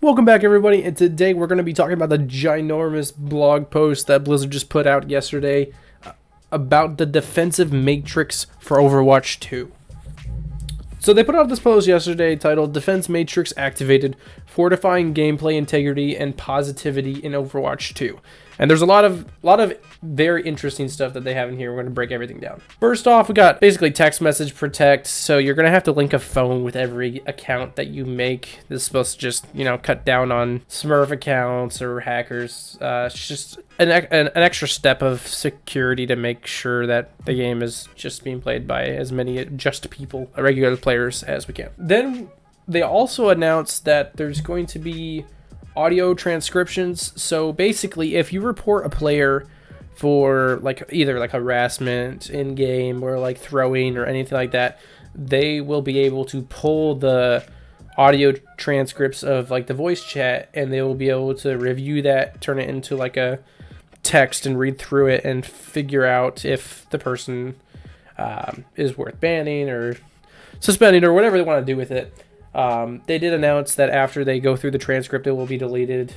Welcome back, everybody, and today we're going to be talking about the ginormous blog post that Blizzard just put out yesterday about the defensive matrix for Overwatch 2. So they put out this post yesterday titled Defense Matrix Activated, Fortifying Gameplay Integrity and Positivity in Overwatch 2. And there's a lot of very interesting stuff that they have in here. We're going to break everything down. First off, we got basically text message protect. So you're going to have to link a phone with every account that you make. This is supposed to just, cut down on Smurf accounts or hackers. It's just an extra step of security to make sure that the game is just being played by as many just people, regular players, as we can. Then they also announced that there's going to be audio transcriptions. So basically, if you report a player for either harassment in game or throwing or anything like that, they will be able to pull the audio transcripts of the voice chat, and they will be able to review that, turn it into a text and read through it and figure out if the person is worth banning or suspending or whatever they want to do with it. They did announce that after they go through the transcript, it will be deleted.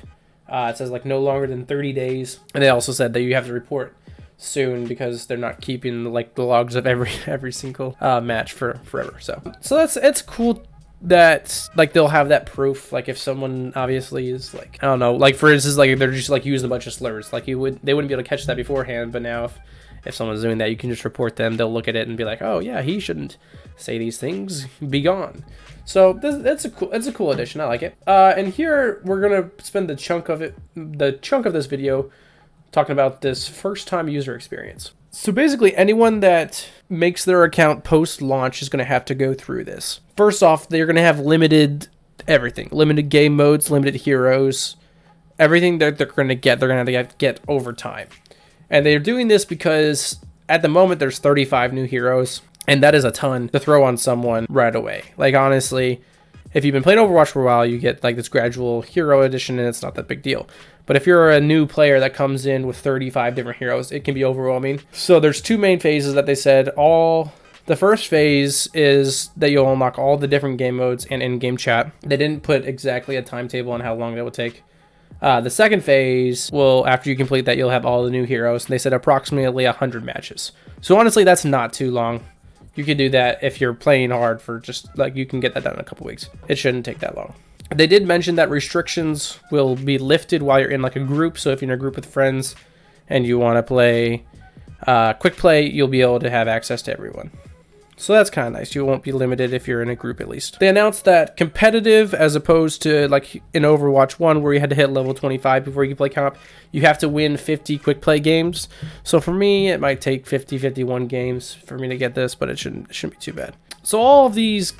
It says no longer than 30 days. And they also said that you have to report soon because they're not keeping the logs of every single match for forever. So it's cool that they'll have that proof. If someone obviously is I don't know, for instance, they're just using a bunch of slurs, they wouldn't be able to catch that beforehand, but now if someone's doing that, you can just report them. They'll look at it and be like, oh yeah, he shouldn't say these things, be gone. So that's a cool addition. I like it. And here we're gonna spend the chunk of this video talking about this first-time user experience. So basically, anyone that makes their account post-launch is gonna have to go through this. First off, they're gonna have limited everything, limited game modes, limited heroes, everything that they're gonna get. They're gonna have to get over time, and they're doing this because at the moment there's 35 new heroes. And that is a ton to throw on someone right away. Honestly, if you've been playing Overwatch for a while, you get this gradual hero edition, and it's not that big deal. But if you're a new player that comes in with 35 different heroes, it can be overwhelming. So there's two main phases that they said. The first phase is that you'll unlock all the different game modes and in-game chat. They didn't put exactly a timetable on how long that would take. The second phase after you complete that, you'll have all the new heroes. They said approximately 100 matches. So honestly, that's not too long. You could do that if you're playing hard for just you can get that done in a couple weeks. It shouldn't take that long. They did mention that restrictions will be lifted while you're in a group. So if you're in a group with friends and you want to play quick play, you'll be able to have access to everyone. So that's kind of nice. You won't be limited if you're in a group, at least. They announced that competitive, as opposed to in Overwatch 1 where you had to hit level 25 before you could play comp, you have to win 50 quick play games. So for me, it might take 51 games for me to get this, but it shouldn't be too bad. So all of these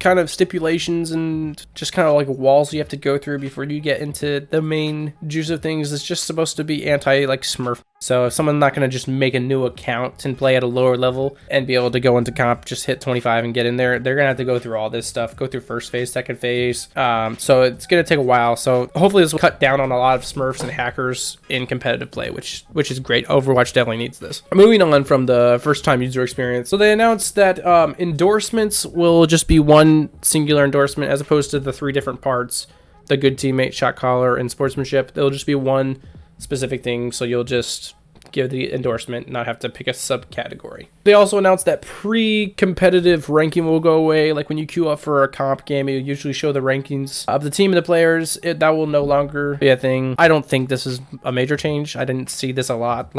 kind of stipulations and just kind of walls you have to go through before you get into the main juice of things is just supposed to be anti-Smurf. So if someone's not going to just make a new account and play at a lower level and be able to go into comp, just hit 25 and get in there, they're going to have to go through all this stuff, go through first phase, second phase. So it's going to take a while. So hopefully this will cut down on a lot of Smurfs and hackers in competitive play, which is great. Overwatch definitely needs this. Moving on from the first time user experience. So they announced that endorsements will just be one singular endorsement as opposed to the three different parts: the good teammate, shot caller, and sportsmanship. It'll just be one specific thing, so you'll just give the endorsement, not have to pick a subcategory. They also announced that pre-competitive ranking will go away. When you queue up for a comp game, it usually show the rankings of the team and the players. That will no longer be a thing. I don't think this is a major change. I didn't see this a lot,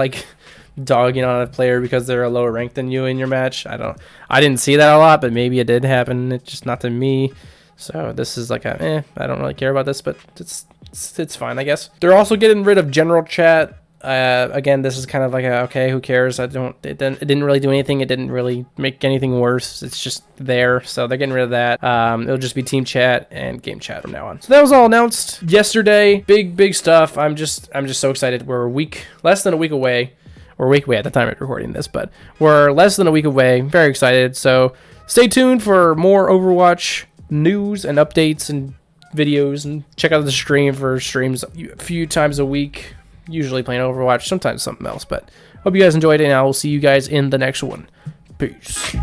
dogging on a player because they're a lower rank than you in your match. I didn't see that a lot, but maybe it did happen. It's just not to me. So this is I don't really care about this, but it's fine, I guess. They're also getting rid of general chat. Again, this is kind of okay, who cares? It didn't really do anything. It didn't really make anything worse. It's just there. So they're getting rid of that. It'll just be team chat and game chat from now on. So that was all announced yesterday. Big stuff. I'm just so excited. We're less than a week away. We're a week away at the time of recording this, but we're less than a week away. Very excited. So stay tuned for more Overwatch news and updates and videos, and check out the stream for streams a few times a week. Usually playing Overwatch, sometimes something else, but hope you guys enjoyed it, and I will see you guys in the next one. Peace.